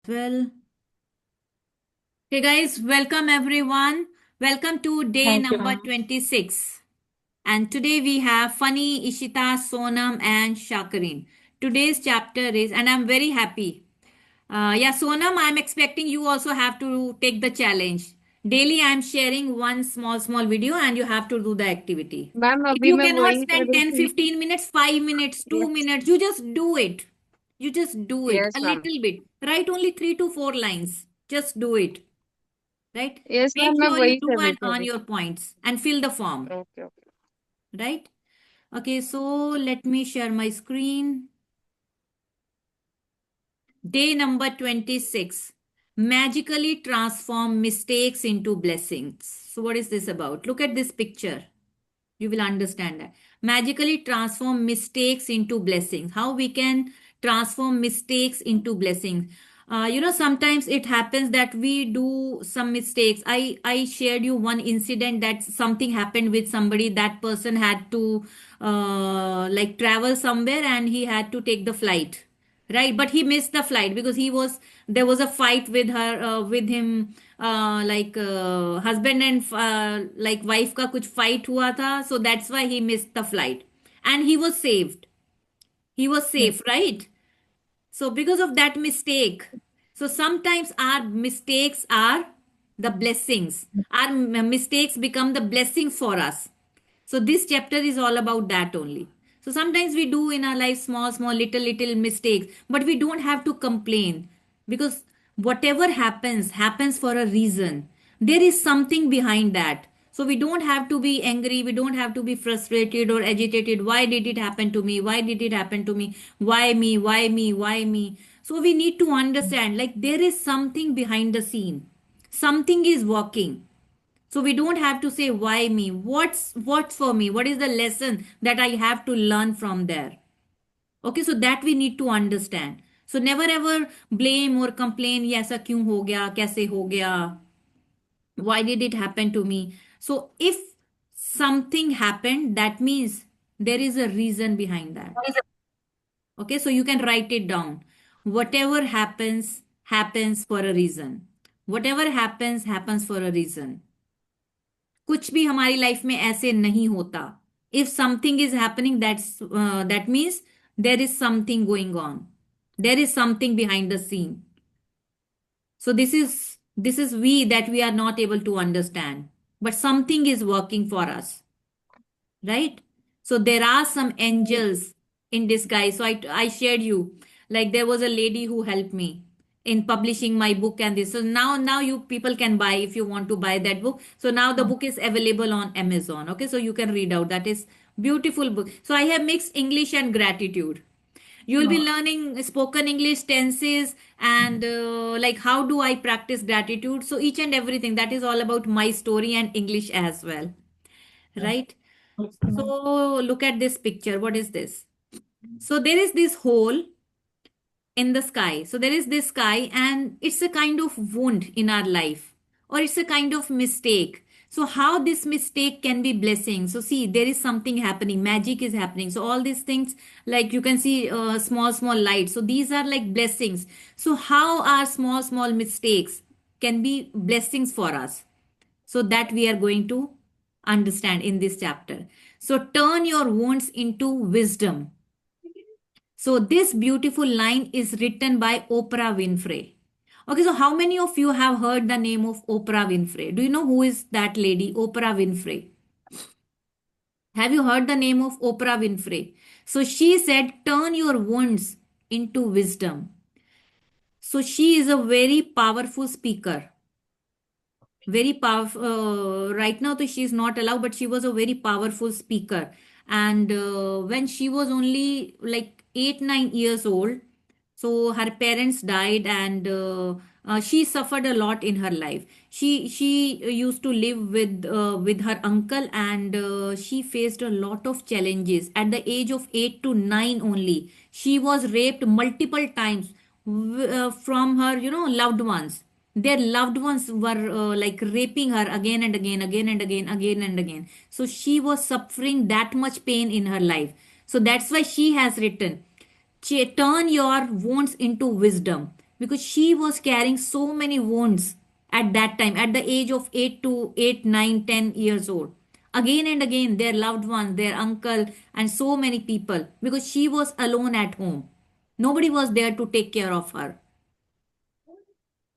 well. Hey guys, welcome everyone. Welcome to day Thank you, number ma'am. 26. And today we have Funny, Ishita, Sonam, and Shakarin. Today's chapter is, and I'm very happy. Yeah, Sonam, I'm expecting you also have to take the challenge. Daily, I'm sharing one small video, and you have to do the activity. Ma'am If अभी you मैं cannot वही कर spend रही 10, थी. 15 minutes, 5 minutes, 2 Yes, minutes, you just do it. You just do it a yes, ma'am. little bit. Write only 3 to 4 lines. Just do it, right? Yes, Make ma'am मैं sure you वही do कर रही and थी earn अभी. your points and fill the form, okay okay. right? Okay, so let me share my screen. Day number 26. Magically transform mistakes into blessings. So, what is this about? Look at this picture. You will understand that. Magically transform mistakes into blessings. How we can transform mistakes into blessings. Sometimes it happens that we do some mistakes. I shared you one incident that something happened with somebody. That person had to like travel somewhere and he had to take the flight, right? But he missed the flight because there was a fight with her with him, husband and like wife का कुछ fight हुआ था, so that's why he missed the flight and he was safe, right? So because of that mistake, so sometimes our mistakes are the blessings. Our mistakes become the blessings for us. So this chapter is all about that only. So sometimes we do in our life small, little mistakes, but we don't have to complain because whatever happens for a reason. There is something behind that. So we don't have to be angry, we don't have to be frustrated or agitated. Why did it happen to me? Why did it happen to me? Why me? Why me? Why me? So we need to understand like there is something behind the scene. Something is working. So we don't have to say why me? What's for me? What is the lesson that I have to learn from there? Okay, so that we need to understand. So never ever blame or complain, ये ऐसा क्यों हो गया, कैसे हो गया, why did it happen to me? So if something happened, that means there is a reason behind that. Okay, so you can write it down. Whatever happens for a reason. Whatever happens for a reason. कुछ भी हमारी life में ऐसे नहीं होता. If something is happening, that means there is something going on. There is something behind the scene. So this is we that we are not able to understand, but something is working for us, right? So there are some angels in disguise. So I shared you like there was a lady who helped me in publishing my book and this. So now you people can buy if you want to buy that book. So now the book is available on Amazon. Okay, so you can read out. That is beautiful book. So I have mixed English and gratitude. You will be learning spoken English tenses and like how do I practice gratitude. So each and everything that is all about my story and English as well, right? Okay, ma'am. So look at this picture. What is this? So there is this hole in the sky. So there is this sky, and it's a kind of wound in our life, or it's a kind of mistake. So how this mistake can be blessing? So see, there is something happening. Magic is happening. So all these things, like you can see, small lights. So these are like blessings. So how are small mistakes can be blessings for us? So that we are going to understand in this chapter. So turn your wounds into wisdom. So this beautiful line is written by Oprah Winfrey. Okay, so how many of you have heard the name of Oprah Winfrey? Do you know who is that lady, Oprah Winfrey? Have you heard the name of Oprah Winfrey? So she said, turn your wounds into wisdom. So she is a very powerful speaker. Very powerful. Right now, she is not allowed, but she was a very powerful speaker. And when she was only like 8, 9 years old, so her parents died, and she suffered a lot in her life. She used to live with her uncle, and she faced a lot of challenges. At the age of 8 to 9 only, she was raped multiple times from her loved ones. Their loved ones were like raping her again and again. So she was suffering that much pain in her life. So that's why she has written, turn your wounds into wisdom. because she was carrying so many wounds at that time, at the age of 8 to 8, 9, 10 years old. Again and again, their loved ones, their uncle, and so many people, because she was alone at home. Nobody was there to take care of her,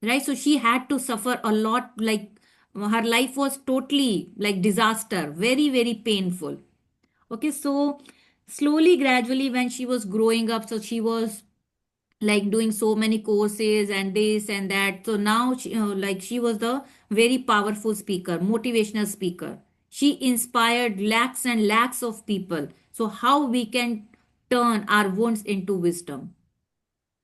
right? So she had to suffer a lot. Like her life was totally like disaster, very, very painful. Okay, so slowly, gradually, when she was growing up, so she was like doing so many courses and this and that. So now she, like she was the very powerful speaker, motivational speaker. She inspired lakhs and lakhs of people. So how we can turn our wounds into wisdom.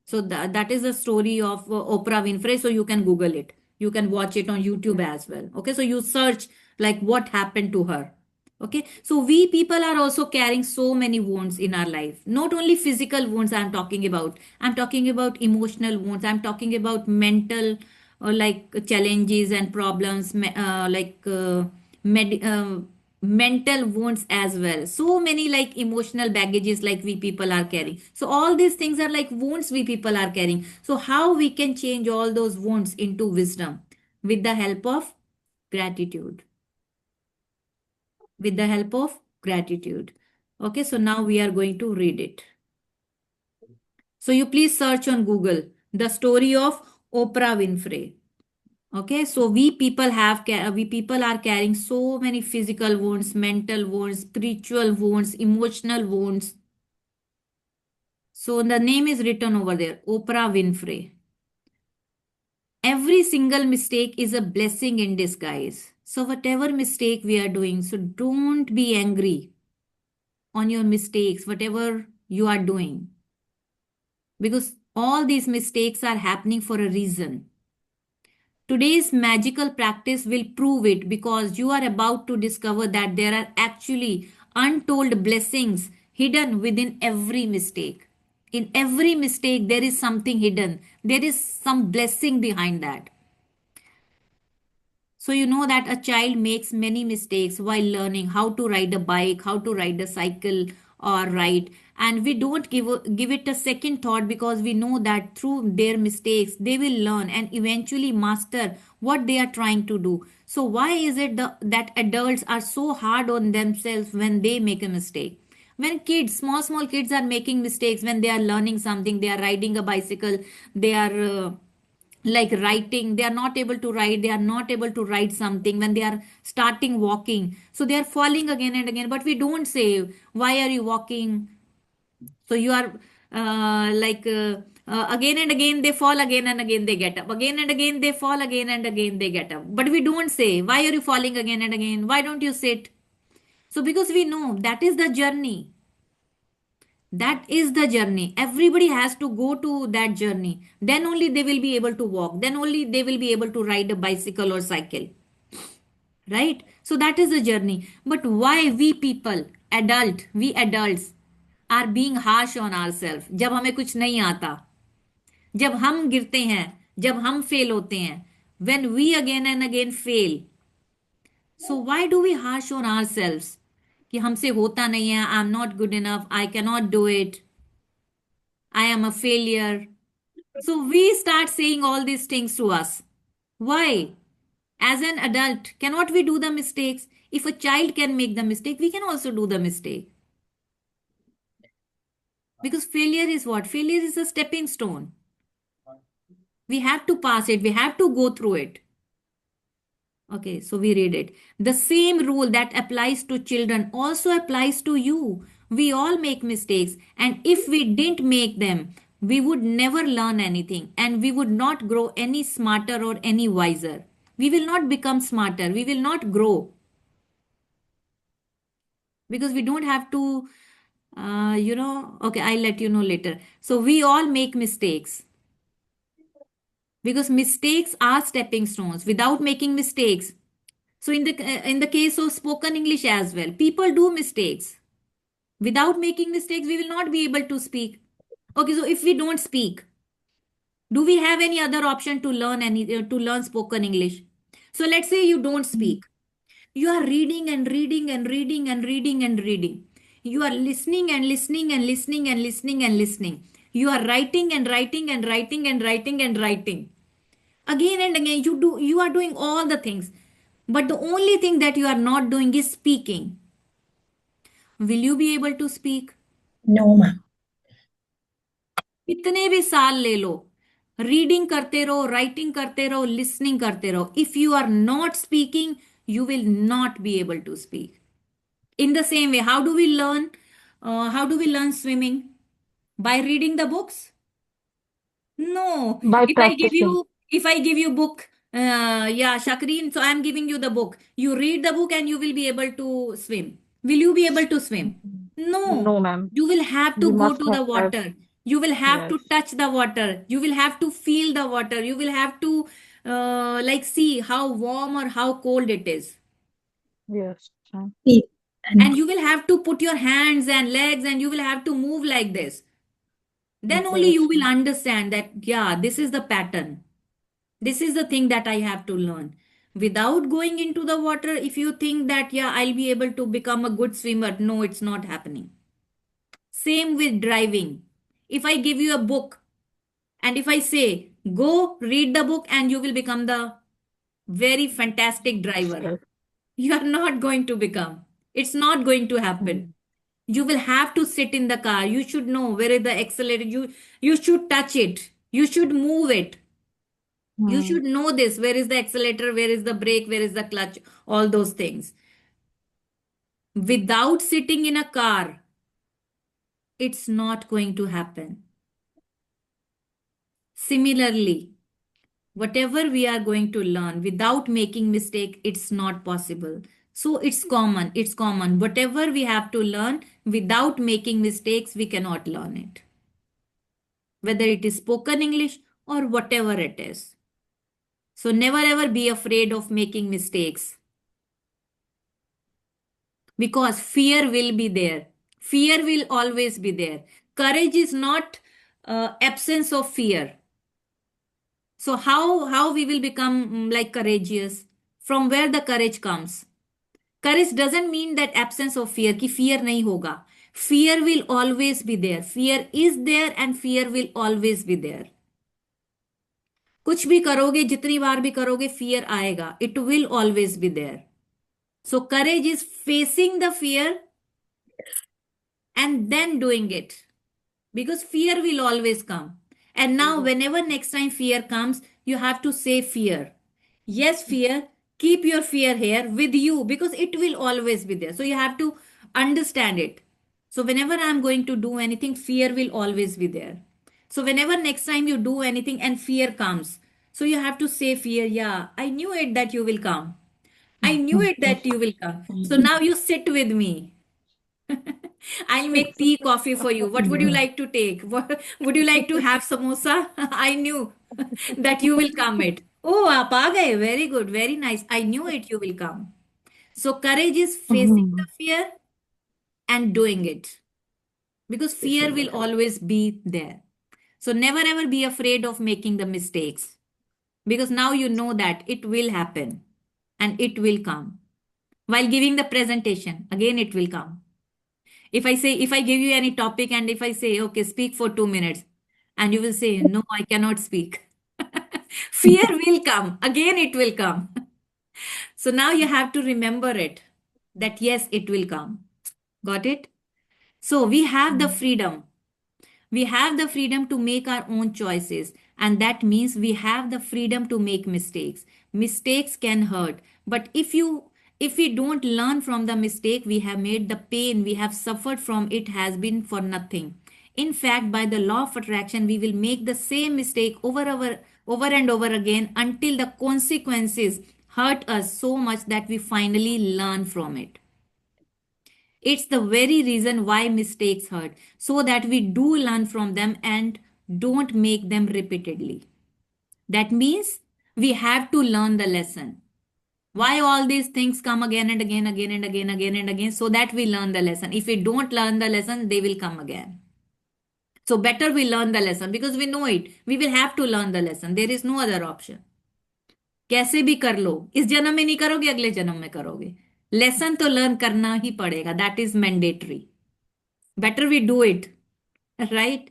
So that is the story of Oprah Winfrey. So you can Google it. You can watch it on YouTube as well. Okay. So you search like what happened to her. Okay. So we people are also carrying so many wounds in our life. Not only physical wounds I'm talking about. I'm talking about emotional wounds. I'm talking about mental like challenges and problems, med- uh, mental wounds as well. So many like emotional baggages like we people are carrying. So all these things are like wounds we people are carrying. So how we can change all those wounds into wisdom with the help of gratitude. With the help of gratitude. Okay, so now we are going to read it. So you please search on Google the story of Oprah Winfrey. Okay, so we people are carrying so many physical wounds, mental wounds, spiritual wounds, emotional wounds. So the name is written over there, Oprah Winfrey. Every single mistake is a blessing in disguise. So whatever mistake we are doing, so don't be angry on your mistakes, whatever you are doing, because all these mistakes are happening for a reason. Today's magical practice will prove it, because you are about to discover that there are actually untold blessings hidden within every mistake. In every mistake, there is something hidden, there is some blessing behind that. So, you know that a child makes many mistakes while learning how to ride a bike, how to ride a cycle, or ride. And we don't give it a second thought, because we know that through their mistakes, they will learn and eventually master what they are trying to do. So, why is it that adults are so hard on themselves when they make a mistake? When kids, small kids, are making mistakes when they are learning something, they are riding a bicycle, they are like writing, they are not able to write, they are not able to write something, when they are starting walking, so they are falling again and again, but we don't say why are you walking. So you are again and again they fall, again and again they get up, again and again they fall, again and again they get up, but we don't say why are you falling again and again, why don't you sit. So because we know that is the journey, that is the journey, everybody has to go to that journey, then only they will be able to walk, then only they will be able to ride a bicycle or cycle, right? So that is the journey. But why we people, we adults are being harsh on ourselves जब हमें कुछ नहीं आता, जब हम गिरते हैं, जब हम फेल होते हैं, when we again and again fail. So why do we harsh on ourselves कि हमसे होता नहीं है, I am not good enough, I cannot do it, I am a failure. So we start saying all these things to us. Why? As an adult, cannot we do the mistakes? If a child can make the mistake, we can also do the mistake. Because failure is what? Failure is a stepping stone. We have to pass it, we have to go through it. Okay, so we read it. The same rule that applies to children also applies to you. We all make mistakes, and if we didn't make them, we would never learn anything, and we would not grow any smarter or any wiser. We will not become smarter, we will not grow, because we don't have to, okay, I'll let you know later. So we all make mistakes, because mistakes are stepping stones. Without making mistakes, so in the case of spoken English as well, people do mistakes. Without making mistakes, we will not be able to speak. Okay, so if we don't speak, do we have any other option to learn to learn spoken English? So let's say you don't speak. You are reading and reading and reading and reading and reading. You are listening and listening and listening and listening and listening. You are writing and writing and writing and writing and writing. Again and again, you are doing all the things. But the only thing that you are not doing is speaking. Will you be able to speak? No, ma'am. कितने भी साल ले लो, reading करते रहो, writing करते रहो, listening करते रहो, if you are not speaking, you will not be able to speak. In the same way, how do we learn swimming? By reading the books? No. By If I give practicing. you, if I give you book, yeah, Shakreen, so I'm giving you the book. You read the book and you will be able to swim. Will you be able to swim? No. No, ma'am. You will have to We go must to the have, water. You will have to yes, touch the water. You will have to feel the water. You will have to like see how warm or how cold it is. yes, And and you will have to put your hands and legs and you will have to move like this. Then only you yes, will understand that, yeah, this is the pattern. This is the thing that I have to learn. Without going into the water, if you think that, yeah, I'll be able to become a good swimmer, no, it's not happening. Same with driving. If I give you a book and if I say, go read the book and you will become the very fantastic driver, yes. you are not going to become. It's not going to happen. Mm. You will have to sit in the car. You should know where is the accelerator. You should touch it. You should move it. You Mm. should know this. Where is the accelerator? Where is the brake? Where is the clutch? All those things. Without sitting in a car, it's not going to happen. Similarly, whatever we are going to learn without making mistake, it's not possible. So it's common. Whatever we have to learn without making mistakes, we cannot learn it. Whether it is spoken English or whatever it is. So never ever be afraid of making mistakes because fear will be there. Fear will always be there. Courage is not absence of fear. So how we will become like courageous? From where the courage comes? Courage doesn't mean that absence of fear कि fear नहीं होगा. Fear will always be there. Fear is there and fear will always be there. कुछ भी करोगे, जितनी बार भी करोगे, fear आएगा. It will always be there. So courage is facing the fear and then doing it. Because fear will always come. And now, whenever next time fear comes, you have to say fear. Yes, fear, keep your fear here with you because it will always be there. So you have to understand it. So, whenever I'm going to do anything, fear will always be there. So, whenever next time you do anything and fear comes, so you have to say fear, yeah, I knew it that you will come. I knew it that you will come. So now you sit with me. I'll make tea, coffee for you. What would you like to take? Would you like to have samosa? I knew that you will come it. Oh, आप आ गए. Very good, very nice. I knew it you will come. So courage is facing the Mm. fear and doing it because fear will always be there. So never ever be afraid of making the mistakes because now you know that it will happen and it will come. While giving the presentation, again it will come. If I give you any topic and if I say, okay, speak for 2 minutes, and you will say, no, I cannot speak. Fear will come. Again, it will come. So now you have to remember it that yes, it will come. Got it? So we have the freedom. We have the freedom to make our own choices, and that means we have the freedom to make mistakes. Mistakes can hurt, but if we don't learn from the mistake we have made, the pain we have suffered from it has been for nothing. In fact, by the law of attraction, we will make the same mistake over and over again until the consequences hurt us so much that we finally learn from it. It's the very reason why mistakes hurt, so that we do learn from them and don't make them repeatedly. That means we have to learn the lesson. Why all these things come again and again, again and again, again and again, so that we learn the lesson. If we don't learn the lesson, they will come again. So better we learn the lesson because we know it. We will have to learn the lesson. There is no other option. कैसे भी कर लो, इस जन्म में नहीं करोगे, अगले जन्म में करोगे. लेसन तो लर्न करना ही पड़ेगा. That is mandatory. Better we do it, right?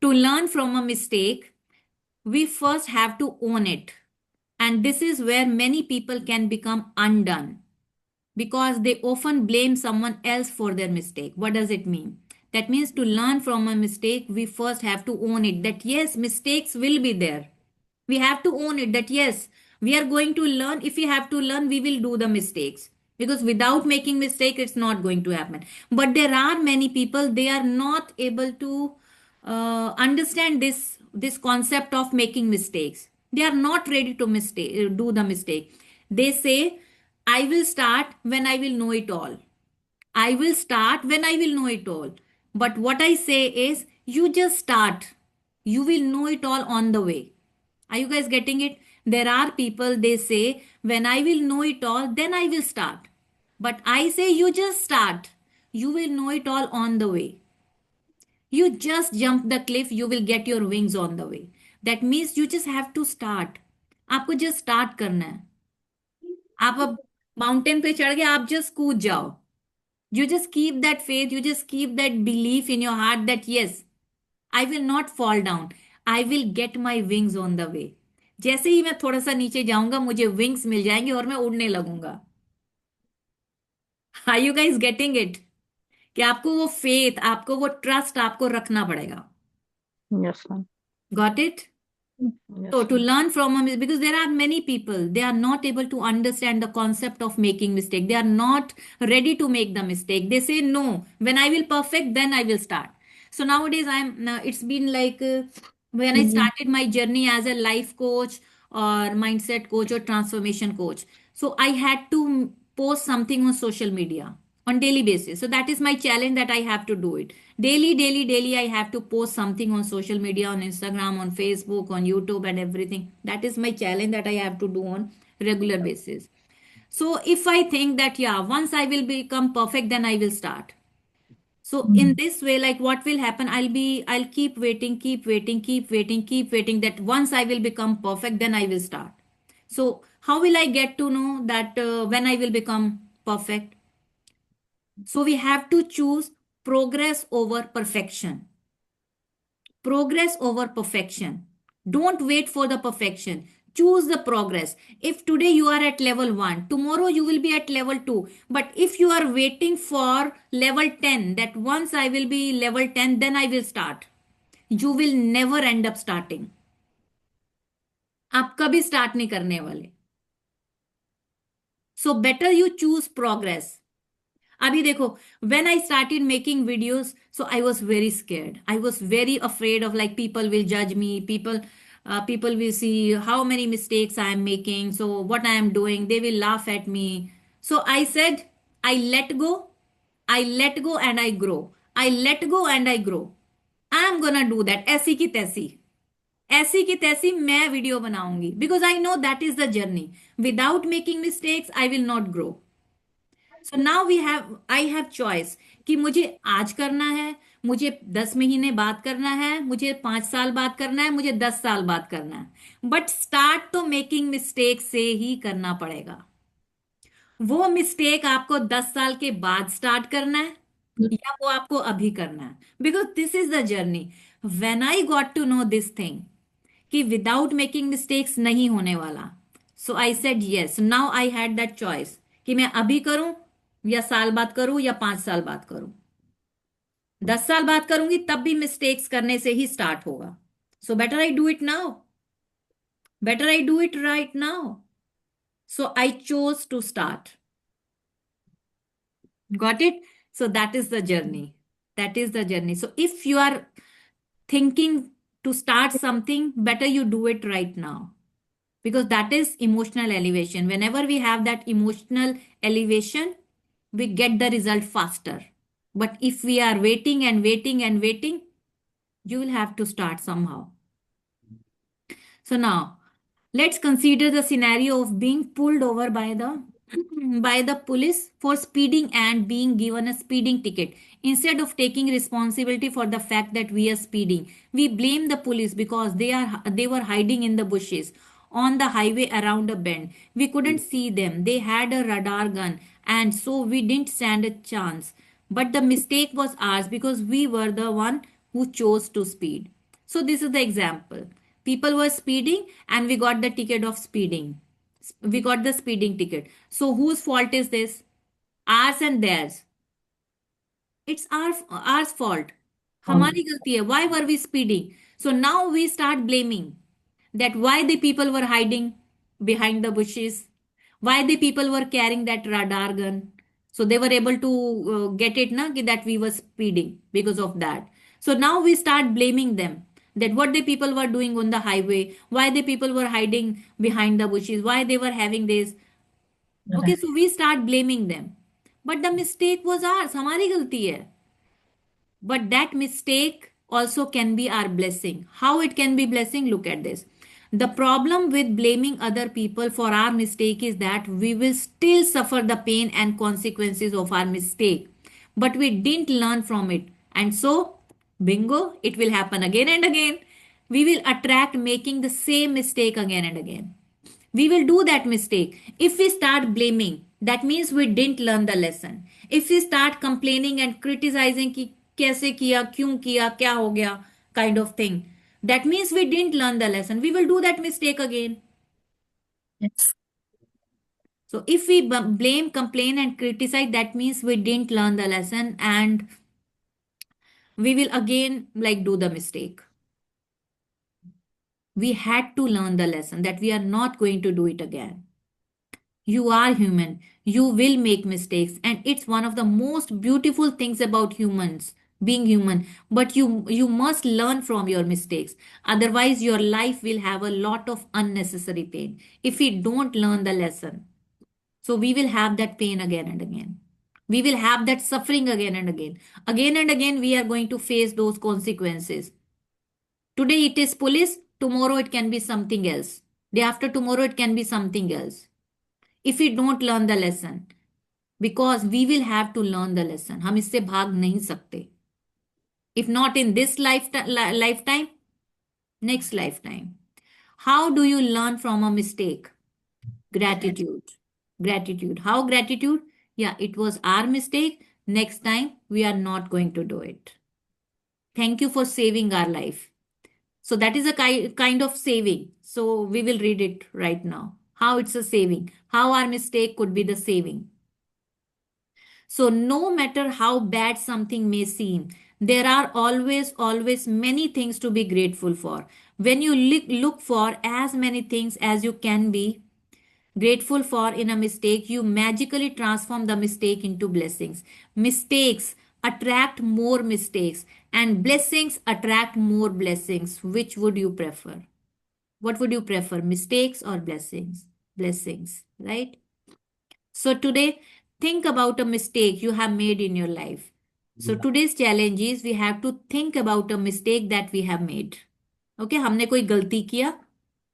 To learn from a mistake, we first have to own it. And this is where many people can become undone because they often blame someone else for their mistake. What does it mean? That means to learn from a mistake, we first have to own it that yes, mistakes will be there. We have to own it that yes, we are going to learn. If we have to learn, we will do the mistakes because without making mistake, it's not going to happen. But there are many people, they are not able to understand this concept of making mistakes. They are not ready to do the mistake. They say, I will start when I will know it all. I will start when I will know it all. But what I say is, you just start. You will know it all on the way. Are you guys getting it? There are people, they say, when I will know it all, then I will start. But I say, you just start. You will know it all on the way. You just jump the cliff, you will get your wings on the way. That means you just have to start. आपको just start करना है. आप अब mountain पे चढ़ गए, आप just कूद जाओ. You just keep that faith, you just keep that belief in your heart that yes, I will not fall down. I will get my wings on the way. जैसे ही मैं थोड़ा सा नीचे जाऊंगा, मुझे विंग्स मिल जाएंगे और मैं उड़ने लगूंगा. Are you guys getting it? कि आपको वो फेथ, आपको वो ट्रस्ट आपको रखना पड़ेगा. Yes, ma'am. Got it? So Yes, to ma'am. learn from a because there are many people, they are not able to understand the concept of making mistake. They are not ready to make the mistake. They say no. When I will perfect, then I will start. So nowadays it's been like when I Mhm. started my journey as a life coach or mindset coach or transformation coach. So I had to post something on social media on daily basis. So that is my challenge that I have to do it daily. I have to post something on social media, on Instagram, on Facebook, on YouTube, and everything. That is my challenge that I have to do on regular basis. So if I think that yeah, once I will become perfect, then I will start. So in this way, like what will happen, I'll keep waiting, keep waiting that once I will become perfect, then I will start. So how will I get to know that when I will become perfect? So we have to choose progress over perfection. Progress over perfection. Don't wait for the perfection. Choose the progress. If today you are at level 1, tomorrow you will be at level 2. But if you are waiting for level 10, that once I will be level 10, then I will start. You will never end up starting. आप कभी start नहीं करने वाले. So better you choose progress. अभी देखो, when I started making videos, so I was very scared. I was very afraid of like people will judge me, people will see how many mistakes I am making, so what I am doing, they will laugh at me. So I said, I let go, and I grow. I let go and I grow. I am gonna do that. ऐसी की तैसी मैं video बनाऊंगी because I know that is the journey. Without making mistakes I will not grow. So now we have I have choice कि मुझे आज करना है, मुझे 10 महीने बाद करना है, मुझे 5 साल बाद करना है, मुझे 10 साल बाद करना है. बट स्टार्ट तो मेकिंग मिस्टेक से ही करना पड़ेगा. वो मिस्टेक आपको 10 साल के बाद स्टार्ट करना है या वो आपको अभी करना है. Because this is the journey. When I got to know this thing कि विदाउट मेकिंग मिस्टेक्स नहीं होने वाला, so I said yes. Now I had that choice कि मैं अभी करूं या साल बाद करूं या 5 साल बाद करूं. 10 साल बाद करूंगी तब भी मिस्टेक्स करने से ही स्टार्ट होगा. So better I do it now. Better I do it right now. So I chose to start. Got it? So that is the journey. That is the journey. So if you are thinking to start something, better you do it right now because that is emotional elevation. Whenever we have that emotional elevation, we get the result faster. But if we are waiting and waiting and waiting, you will have to start somehow. So now let's consider the scenario of being pulled over by the by the police for speeding and being given a speeding ticket. Instead of taking responsibility for the fact that we are speeding, we blame the police because they were hiding in the bushes on the highway around a bend. We couldn't see them. They had a radar gun and so we didn't stand a chance. But the mistake was ours because we were the one who chose to speed. So this is the example. People were speeding and we got the ticket of speeding. We got the speeding ticket. So whose fault is this? Ours and theirs. It's our fault. हमारी गलती है. Why were we speeding? So now we start blaming that why the people were hiding behind the bushes, why the people were carrying that radar gun. So they were able to get it na कि that we were speeding because of that. So now we start blaming them that what the people were doing on the highway, why the people were hiding behind the bushes, why they were having this. Okay, so we start blaming them. But the mistake was ours. हमारी गलती है. But that mistake also can be our blessing. How it can be blessing? Look at this. The problem with blaming other people for our mistake is that we will still suffer the pain and consequences of our mistake. But we didn't learn from it. And so, bingo, it will happen again and again. We will attract making the same mistake again and again. We will do that mistake. If we start blaming, that means we didn't learn the lesson. If we start complaining and criticizing कि कैसे किया, क्यों किया, क्या हो गया, kind of thing, that means we didn't learn the lesson. We will do that mistake again. Yes. So if we blame, complain, and criticize, that means we didn't learn the lesson, and we will again like do the mistake. We had to learn the lesson that we are not going to do it again. You are human. You will make mistakes, and it's one of the most beautiful things about humans, being human. But you must learn from your mistakes. Otherwise, your life will have a lot of unnecessary pain if we don't learn the lesson. So we will have that pain again and again. We will have that suffering again and again. Again and again, we are going to face those consequences. Today it is police, tomorrow it can be something else. Day after tomorrow it can be something else. If we don't learn the lesson, because we will have to learn the lesson. हम इससे भाग नहीं सकते. If not in this lifetime, next lifetime. How do you learn from a mistake? Gratitude. Gratitude. How gratitude? Yeah, it was our mistake. Next time, we are not going to do it. Thank you for saving our life. So that is a kind of saving. So we will read it right now. How it's a saving. How our mistake could be the saving. So, no matter how bad something may seem, there are always many things to be grateful for. When you look for as many things as you can be grateful for in a mistake, you magically transform the mistake into blessings. Mistakes attract more mistakes, and blessings attract more blessings. Which would you prefer? What would you prefer, mistakes or blessings? Blessings, right? So today, think about a mistake you have made in your life. So today's challenge is we have to think about a mistake that we have made. Okay, हमने कोई गलती किया,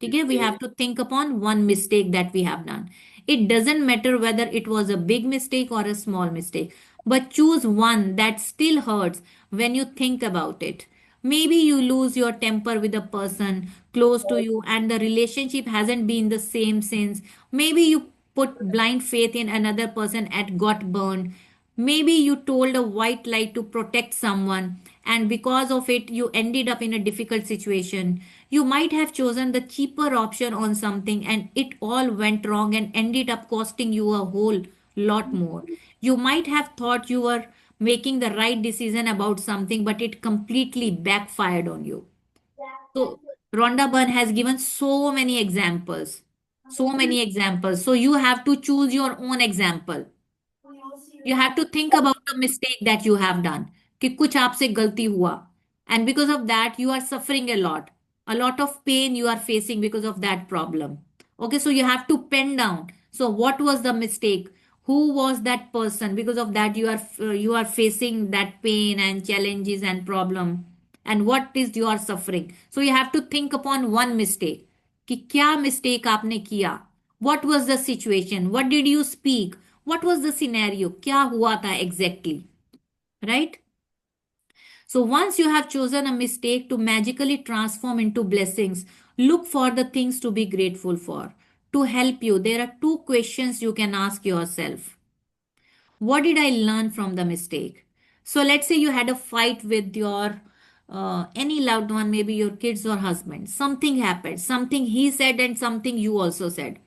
ठीक है? We have to think upon one mistake that we have done. It doesn't matter whether it was a big mistake or a small mistake, but choose one that still hurts when you think about it. Maybe you lose your temper with a person close to you and the relationship hasn't been the same since. Maybe you put blind faith in another person and got burned. Maybe you told a white lie to protect someone, and because of it, you ended up in a difficult situation. You might have chosen the cheaper option on something, and it all went wrong and ended up costing you a whole lot more. You might have thought you were making the right decision about something, but it completely backfired on you. So, Rhonda Byrne has given so many examples. So many examples. So, you have to choose your own example. You have to think about the mistake that you have done कि कुछ आपसे गलती हुआ, and because of that you are suffering a lot of pain you are facing because of that problem. Okay, so you have to pen down, so what was the mistake, who was that person, because of that you are facing that pain and challenges and problem, and what is your suffering. So you have to think upon one mistake कि क्या mistake आपने किया, what was the situation, what did you speak, what was the scenario, क्या हुआ था exactly, right? So once you have chosen a mistake to magically transform into blessings, look for the things to be grateful for. To help you, there are two questions you can ask yourself. What did I learn from the mistake? So let's say you had a fight with your any loved one, maybe your kids or husband, something happened, something he said and something you also said,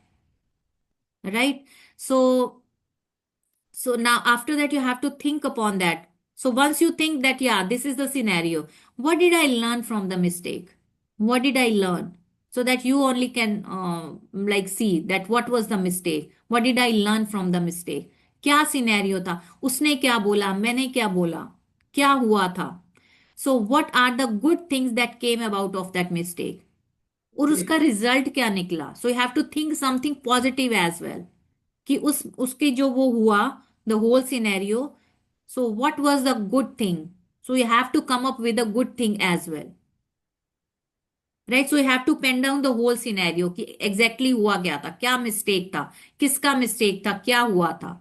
right? So now after that you have to think upon that. So once you think that, yeah, this is the scenario, what did I learn from the mistake? What did I learn? So that you only can like see that what was the mistake, what did I learn from the mistake, क्या scenario था, उसने क्या बोला, मैंने क्या बोला, क्या हुआ था. So what are the good things that came about of that mistake, और उसका रिजल्ट क्या निकला. So you have to think something positive as well, कि उस उसके जो वो हुआ, the whole scenario. So what was the good thing. So you have to come up with a good thing as well, right. So you have to pen down the whole scenario कि exactly हुआ क्या था, क्या mistake था, किसका mistake था, क्या हुआ था,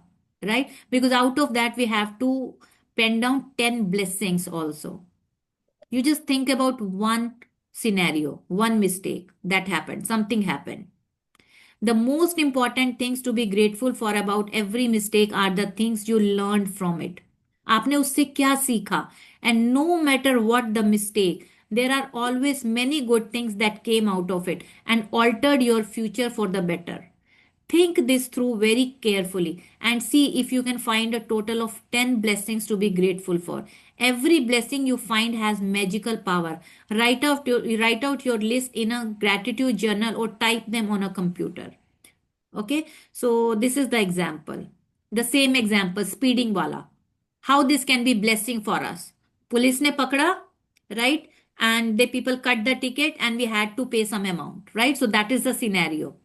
right. Because out of that we have to pen down 10 blessings also. You just think about one scenario, one mistake that happened, something happened. The most important things to be grateful for about every mistake are the things you learned from it. आपने उससे क्या सीखा? And no matter what the mistake, there are always many good things that came out of it and altered your future for the better. Think this through very carefully and see if you can find a total of 10 blessings to be grateful for. Every blessing you find has magical power. Write out your list in a gratitude journal or type them on a computer. Okay, so this is the example. The same example, speeding wala. How this can be blessing for us. Police ne pakda, right? And the people cut the ticket and we had to pay some amount, right? So that is the scenario.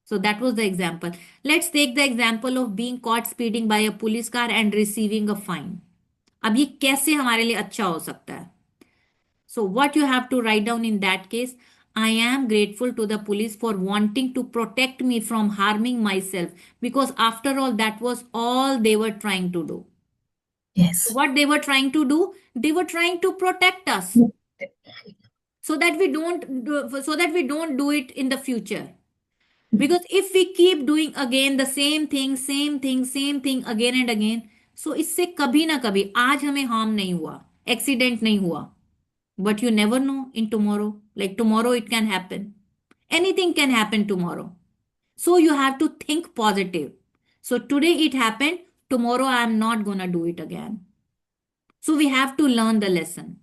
So that was the example. Let's take the example of being caught speeding by a police car and receiving a fine. अब ये कैसे हमारे लिए अच्छा हो सकता है? So what you have to write down in that case, I am grateful to the police for wanting to protect me from harming myself, because after all that was all they were trying to do. Yes. What they were trying to do? They were trying to protect us so that we don't do it in the future. Because if we keep doing again the same thing again and again, so इससे कभी ना कभी, आज हमें harm नहीं हुआ, accident नहीं हुआ, but you never know in tomorrow. Like tomorrow it can happen, anything can happen tomorrow. So you have to think positive. So today it happened, tomorrow I am not gonna do it again. So we have to learn the lesson.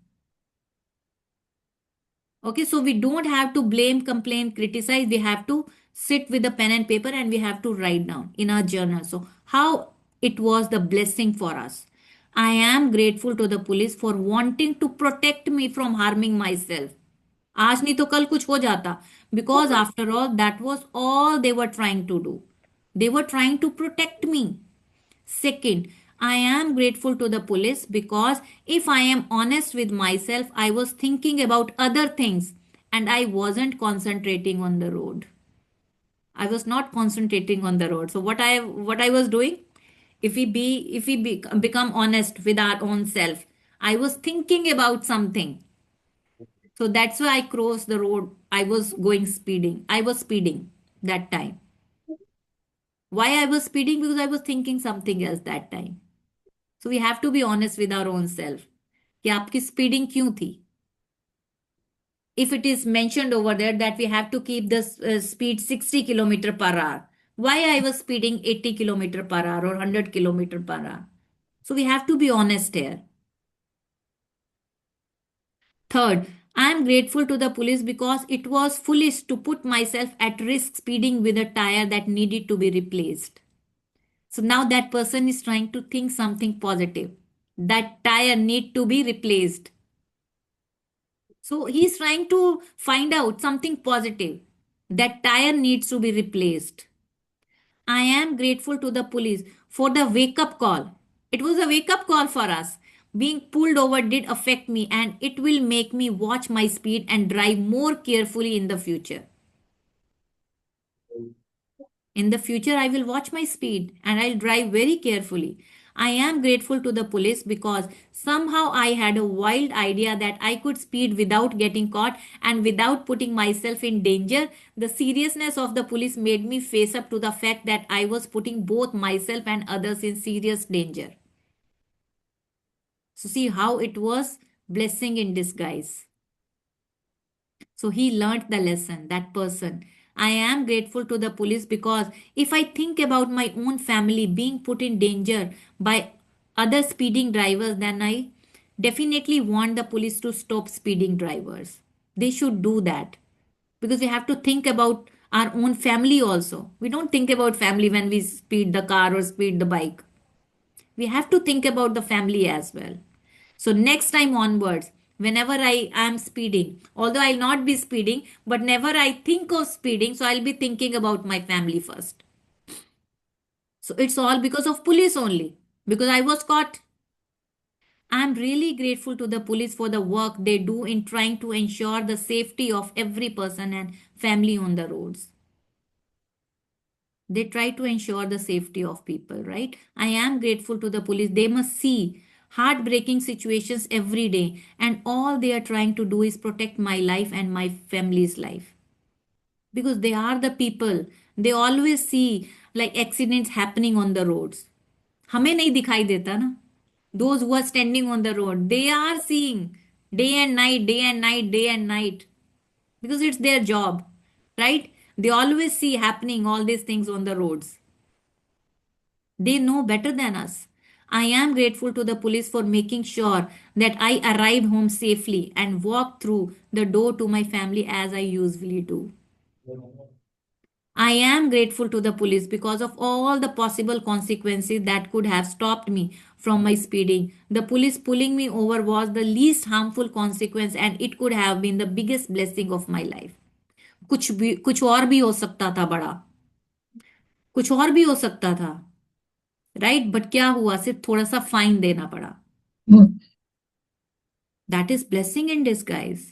Okay, so we don't have to blame, complain, criticize. We have to sit with a pen and paper and we have to write down in our journal. So, how it was the blessing for us. I am grateful to the police for wanting to protect me from harming myself. आज नहीं तो कल कुछ हो जाता, because after all that was all they were trying to do. They were trying to protect me. Second, I am grateful to the police because if I am honest with myself, I was thinking about other things and I wasn't concentrating on the road. I was not concentrating on the road. So what I was doing, become honest with our own self, I was thinking about something. So that's why I crossed the road. I was going speeding. I was speeding that time. Why I was speeding? Because I was thinking something else that time. So we have to be honest with our own self. कि आपकी speeding क्यों थी? If it is mentioned over there that we have to keep the speed 60 kilometer per hour, why I was speeding 80 kilometer per hour or 100 kilometer per hour? So we have to be honest here. Third, I am grateful to the police because it was foolish to put myself at risk speeding with a tire that needed to be replaced. So now that person is trying to think something positive. That tire need to be replaced. So he's trying to find out something positive. That tire needs to be replaced. I am grateful to the police for the wake up call. It was a wake up call for us. Being pulled over did affect me and it will make me watch my speed and drive more carefully in the future. In the future, I will watch my speed and I'll drive very carefully. I am grateful to the police because somehow I had a wild idea that I could speed without getting caught and without putting myself in danger. The seriousness of the police made me face up to the fact that I was putting both myself and others in serious danger. So, see how it was Blessing in disguise. So he learnt the lesson, that person. I am grateful to the police because if I think about my own family being put in danger by other speeding drivers, then I definitely want the police to stop speeding drivers. They should do that because we have to think about our own family also. We don't think about family when we speed the car or speed the bike. We have to think about the family as well. So next time onwards, whenever I am speeding, although I'll not be speeding, but never I think of speeding, so I'll be thinking about my family first. So it's all because of police only, because I was caught. I'm really grateful to the police for the work they do in trying to ensure the safety of every person and family on the roads. They try to ensure the safety of people, right? I am grateful to the police. They must see heartbreaking situations every day, and all they are trying to do is protect my life and my family's life because they are the people. They always see like accidents happening on the roads. हमें नहीं दिखाई देता ना. Those who are standing on the road, they are seeing day and night, day and night, day and night because it's their job, right? They always see happening all these things on the roads. They know better than us. I am grateful to the police for making sure that I arrived home safely and walked through the door to my family as I usually do. I am grateful to the police because of all the possible consequences that could have stopped me from my speeding. The police pulling me over was the least harmful consequence and it could have been the biggest blessing of my life. कुछ और भी हो सकता था बड़ा. कुछ और भी हो सकता था. राइट बट क्या हुआ सिर्फ थोड़ा सा फाइन देना पड़ा. Mm. That is blessing in disguise,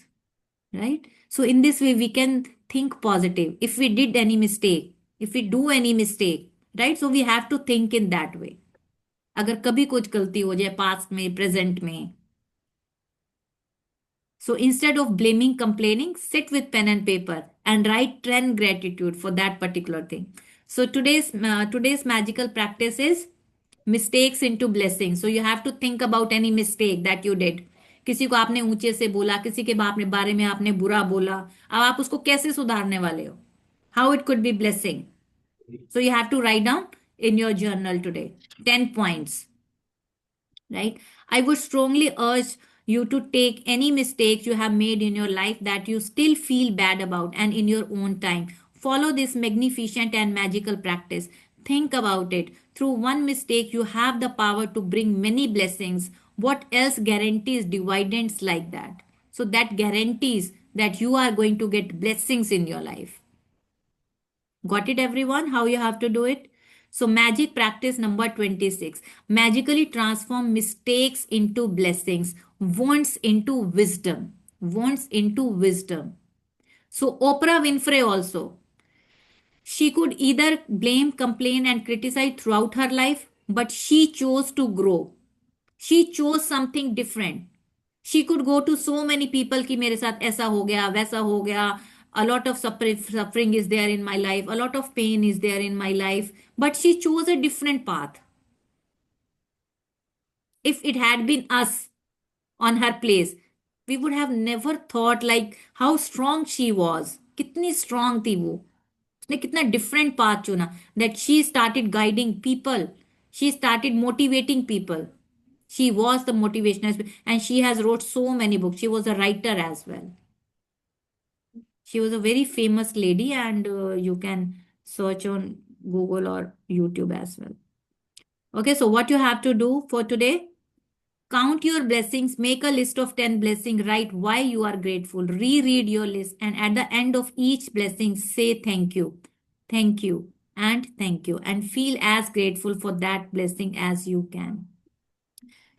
right? So in this way we can think positive. If we did any mistake, if we do any mistake, right, so we have to think in that way. अगर कभी कुछ गलती हो जाए past में present में, so instead of blaming complaining, sit with pen and paper and write 10 gratitude for that particular thing. So today's magical practice is mistakes into blessings. So you have to think about any mistake that you did. किसी को आपने ऊंचे से बोला, किसी के बारे में आपने बुरा बोला, अब आप उसको कैसे सुधारने वाले हो? How it could be blessing. So you have to write down in your journal today 10 points, right? I would strongly urge you to take any mistakes you have made in your life that you still feel bad about and in your own time. Follow this magnificent and magical practice. Think about it. Through one mistake, you have the power to bring many blessings. What else guarantees dividends like that? So, that guarantees that you are going to get blessings in your life. Got it, everyone? How you have to do it? So, magic practice number 26. Magically transform mistakes into blessings, wants into wisdom. Wants into wisdom. So, Oprah Winfrey also. She could either blame, complain, and criticize throughout her life, but she chose to grow. She chose something different. She could go to so many people कि मेरे साथ ऐसा हो गया वैसा हो गया. A lot of suffering is there in my life, a lot of pain is there in my life, but she chose a different path. If it had been us on her place, we would have never thought like how strong she was. कितनी strong थी वो. उसने कितना different path चुना. That she started guiding people. She started motivating people. She was the motivational and she has wrote so many books. She was a writer as well. She was a very famous lady and you can search on Google or YouTube as well. Okay, so what you have to do for today? Count your blessings, make a list of 10 blessings, write why you are grateful, reread your list, and at the end of each blessing, say thank you, and thank you, and feel as grateful for that blessing as you can.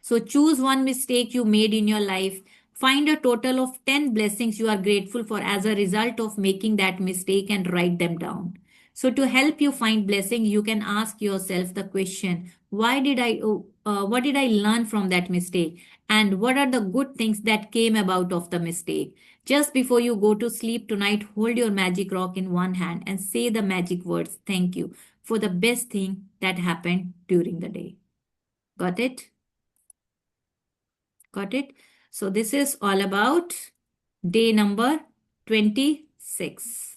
So choose one mistake you made in your life. Find a total of 10 blessings you are grateful for as a result of making that mistake and write them down. So to help you find blessing, you can ask yourself the question, what did I learn from that mistake? And what are the good things that came about of the mistake? Just before you go to sleep tonight, hold your magic rock in one hand and say the magic words, thank you, for the best thing that happened during the day. Got it? Got it? So this is all about day number 26.